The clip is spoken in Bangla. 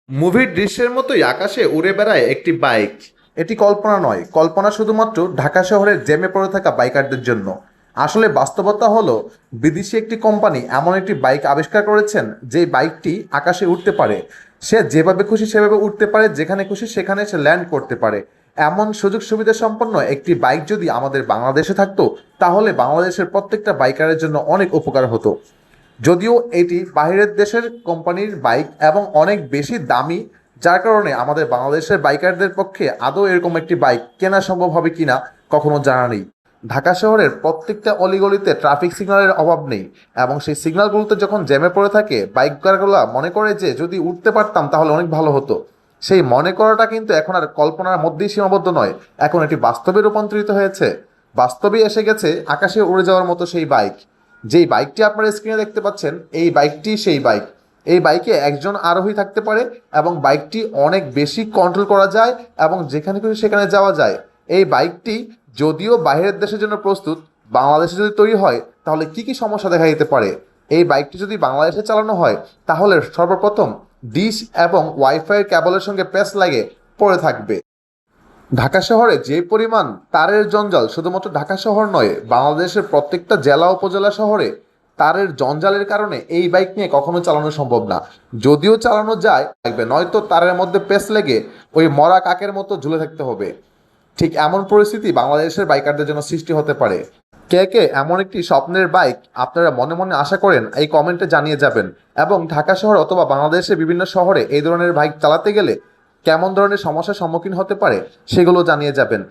মুভির দৃশ্যের মতোই আকাশে উড়ে বেড়ায় একটি বাইক। এটি কল্পনা নয়, কল্পনা শুধুমাত্র ঢাকা শহরের জ্যামে পড়ে থাকা বাইকারদের জন্য। আসলে বাস্তবতা হলো, বিদেশি একটি কোম্পানি এমন একটি বাইক আবিষ্কার করেছেন যে বাইকটি আকাশে উঠতে পারে। সে যেভাবে খুশি সেভাবে উঠতে পারে, যেখানে খুশি সেখানে সে ল্যান্ড করতে পারে। এমন সুযোগ সুবিধা সম্পন্ন একটি বাইক যদি আমাদের বাংলাদেশে থাকতো, তাহলে বাংলাদেশের প্রত্যেকটা বাইকারের জন্য অনেক উপকার হতো। যদিও এটি বাইরের দেশের কোম্পানির বাইক এবং অনেক বেশি দামি, যার কারণে আমাদের বাংলাদেশের বাইকারদের পক্ষে আদৌ এরকম একটি বাইক কেনা সম্ভব হবে কিনা কখনো জানা নেই। ঢাকা শহরের প্রত্যেকটা অলিগলিতে ট্রাফিক সিগন্যালের অভাব নেই, এবং সেই সিগন্যালগুলোতে যখন জ্যামে পড়ে থাকে বাইকারগুলো মনে করে যে যদি উঠতে পারতাম তাহলে অনেক ভালো হতো। সেই মনে করাটা কিন্তু এখন আর কল্পনার মধ্যেই সীমাবদ্ধ নয়, এখন এটি বাস্তবে রূপান্তরিত হয়েছে। বাস্তবেই এসে গেছে আকাশে উড়ে যাওয়ার মতো সেই বাইক। যেই বাইকটি আপনারা স্ক্রিনে দেখতে পাচ্ছেন, এই বাইকটি সেই বাইক। এই বাইকে একজন আরোহী থাকতে পারে এবং বাইকটি অনেক বেশি কন্ট্রোল করা যায় এবং যেখানে খুশি সেখানে যাওয়া যায়। এই বাইকটি যদিও বাইরের দেশের জন্য প্রস্তুত, বাংলাদেশে যদি তৈরি হয় তাহলে কি কি সমস্যা দেখা দিতে পারে। এই বাইকটি যদি বাংলাদেশে চালানো হয় তাহলে সর্বপ্রথম ডিশ এবং ওয়াইফাইয়ের কেবলের সঙ্গে প্যাচ লাগে পড়ে থাকবে। ঢাকা শহরে যে পরিমাণ তারের জঞ্জাল, শুধুমাত্র ঢাকা শহর নয়, বাংলাদেশের প্রত্যেকটা জেলা উপজেলা শহরে তারের জঞ্জালের কারণে এই বাইক নিয়ে কখনো চালানো সম্ভব না। যদিও চালানো যায় লাগবে, নয়তো তারের মধ্যে পেঁচ লেগে ওই মরা কাকের মতো ঝুলে থাকতে হবে। ঠিক এমন পরিস্থিতি বাংলাদেশের বাইকারদের জন্য সৃষ্টি হতে পারে। কে কে এমন একটি স্বপ্নের বাইক আপনারা মনে মনে আশা করেন, এই কমেন্টে জানিয়ে যাবেন। এবং ঢাকা শহর অথবা বাংলাদেশের বিভিন্ন শহরে এই ধরনের বাইক চালাতে গেলে কেমন ধরনের সমস্যার সম্মুখীন হতে পারে সেগুলো জানিয়ে যাবেন।